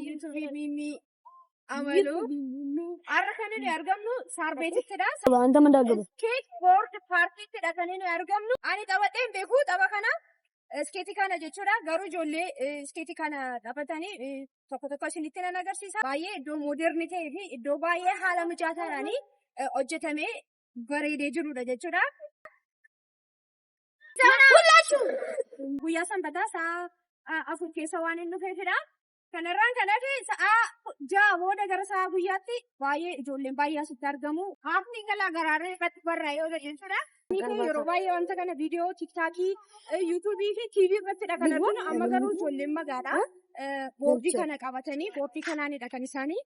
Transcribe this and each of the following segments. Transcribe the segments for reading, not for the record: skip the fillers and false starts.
YouTube mimi amalu arkanini argamnu sarbeetittida anta mandagabu skate board party tidha kanini argamnu ani taphadhen beeku tapha kana skate kana jechuudha garuu ijoollee skate kana taphatanii tokko tokko isinitti nan agarsiisa baay'ee iddoo modernii ta'ee fi iddoo baay'ee haala mijaataadhaan hojjetamee bareedee jirudha jechuudha. Guyyaa sanbataa sa'a afur keessa waan inni dhufeefidha. Kanarraan kan hafe sa'a 6 booda gara sa'a guyyaatti baay'ee ijoolleen baay'ee asitti argamu. Haafni galaa garaarra irratti barraa'ee oola jechuudha. Yeroo baay'ee wanta kana viidiyoo tiktaakii, yuutuubii fi tiivii irrattidha kan arginu. Amma garuu ijoolleen magaalaa boordii kana qabatanii boordii kanaanidha kan isaanii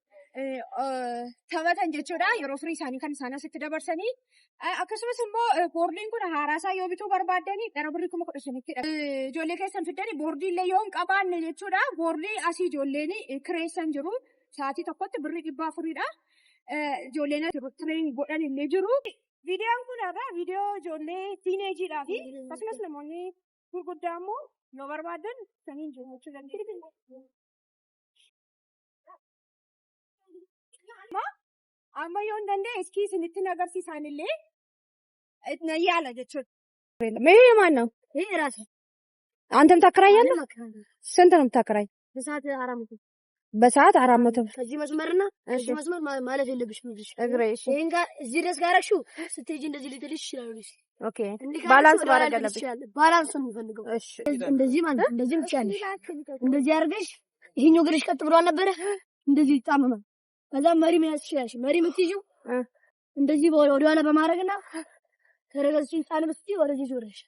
taphatan jechuudha. Yeroo firii isaanii kan isaan asitti dabarsanii. Akkasumas immoo boordiin kun haaraasaa yoo bituu barbaaddanii gara birrii 15,000ttidha. Ijoollee keessan fiddanii boordii illee yoo hin qabaanne jechuudha. Boordii asii ijoolleen kireessan jiru. Sa'aatii tokkotti birrii 400dha. Ijoolleen tireen godhan illee jiru. Viidiyoon kun viidiyoo ijoollee tiineejiidhaa fi akkasumas namoonni gurguddaa immoo yoo barbaadan saniin jiru jechuu dandeenya. Amma yoo hin danda'e iskii isinitti agarsiisan illee na yaala jechuudha. Mee ማን ነው? ይሄ ራሴ አንተም ታከራያለህ? ስንት ነው የምታከራይ? በሰዓት 400 ከዚህ መስመርና እዚህ መስመር ማለት የለብሽም ልጅ እግሬሽ ይሄን ጋር እዚህ ድረስ ጋርሽው ስትሄጂ እንደዚህ ሊጥልሽ ይችላል ልጅ ኦኬ ባላንስ ማድረግ አለብሽ ባላንስ ነው የሚፈልገው እሺ እንደዚህ ማለት እንደዚህም ትችያለሽ እንደዚህ አድርገሽ ይሄኛው እግርሽ ቀጥ ብሎ ነበር እንደዚህ ይጣመማል ከዛ መሪ መያዝ ትችያለሽ መሪ የምትይዥው እንደዚህ ወደ ኋላ በማድረግና ተረጋግተሽ ሳልብስቲ ወደዚህ ዞረሽ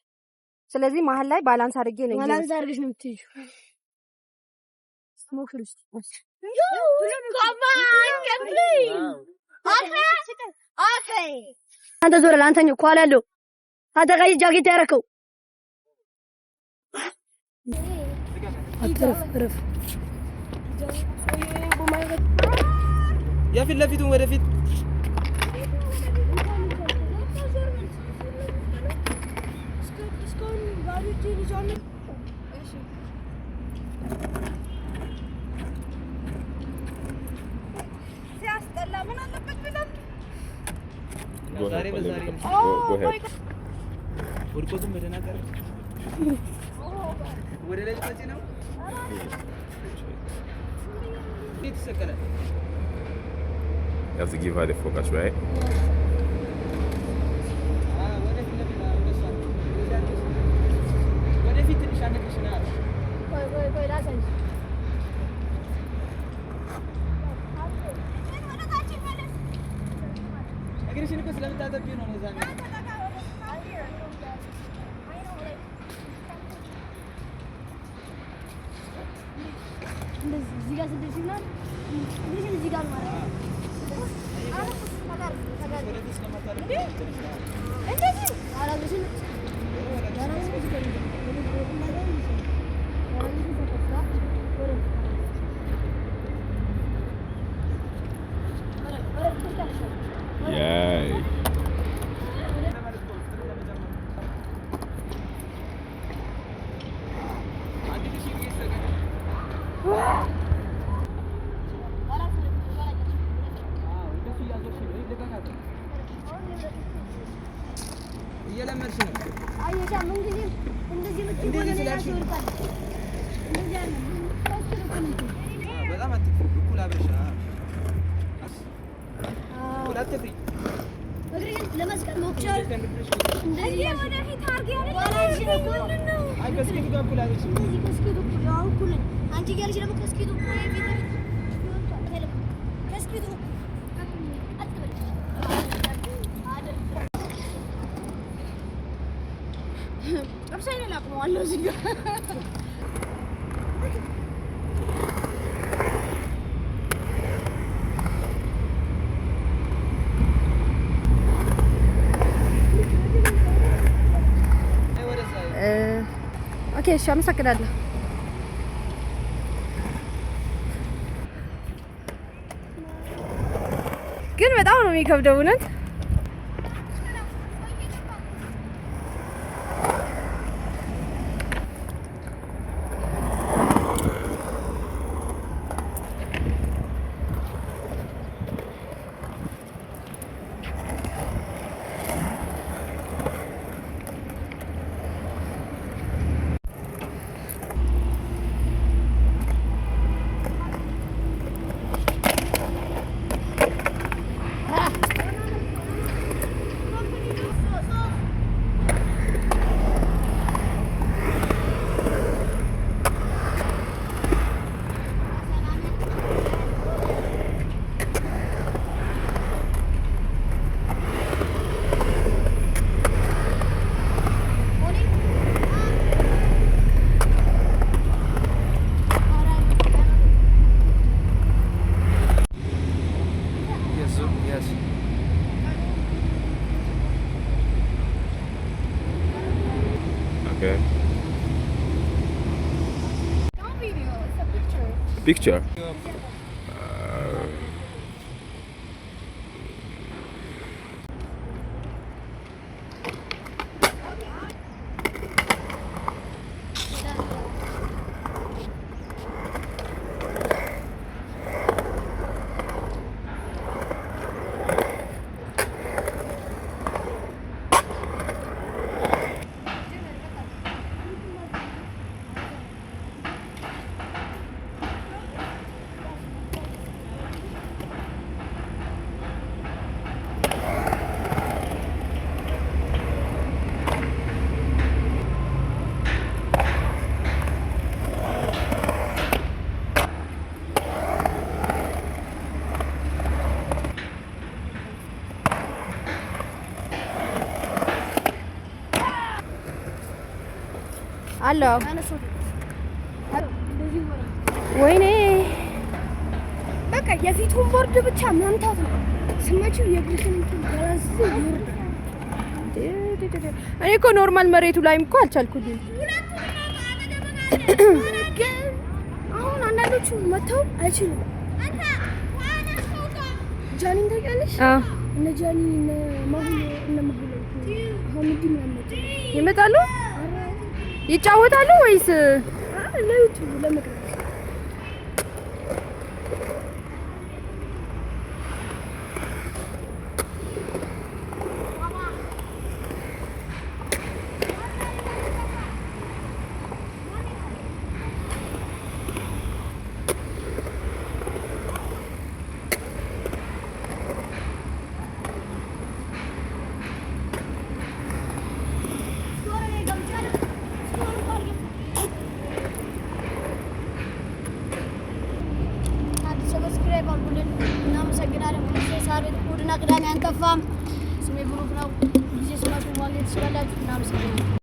ስለዚህ መሀል ላይ ባላንስ አድርጌ ነው ባላንስ አድርገሽ ነው የምትይዥው Smokeless. Come on, Kathleen. Okay. አንተ ዞር ላንተኛው ኳላ ያለው አንተ ጋር ጃኬት ያረከው አትረፍ የፊት ለፊቱን ወደፊት Go ahead. Urkotum bedena kar. Where is it now? It's a color. You have to give her the focus, right? Agression ko sila tatagyo no sa amin. እዚህ ጋር ስደርሽና እዚህ ጋር ማለት ነው Yay. እየለመድሽ ነው። አየሻ ምን ጊዜ እንደዚህ እንደዚህ ስላልሽ እንደዚህ ያለ በጣም አትፍሪ። እኩል አብረሽ እኩል አትፍሪ። እግሬን ለመስቀል ሞክቻለሁ። እንደዚህ ወደፊት አድርጊ ያለ ነው። አይ ከስኪቱ ጋር እኩል አብረሽ እንደዚህ ከስኪቱ ያው እኩል አንቺ እያልሽ ደግሞ ከስኪቱ ከስኪቱ ጥርሴን ላቅመዋለሁ እዚህ ጋር ኦኬ እሺ አመሰግናለሁ ግን በጣም ነው የሚከብደው እውነት Picture. አለው ወይኔ በቃ የፊቱን ቦርድ ብቻ መምታት ነው። ስመችው የግሪክን ባላንስ ይወርድ። እኔ እኮ ኖርማል መሬቱ ላይም እኮ አልቻልኩትም። ግን አሁን አንዳንዶቹ መተው አይችሉም። ጃኒን ታውቂያለሽ? እነ ጃኒ እነ ማሁል እነ ማሁል ሀሚድ ምናምን ይመጣሉ ይጫወታሉ ወይስ ለዩቱብ ለመቅረጽ? ሰብስክራይብ አድርጉልን። እናመሰግናለን። ሳሬት እሑድና ቅዳሜ አንጠፋም። ስሜ ብሩክ ነው። ጊዜ ስማችሁ ማግኘት ትችላላችሁ። እናመሰግናለን።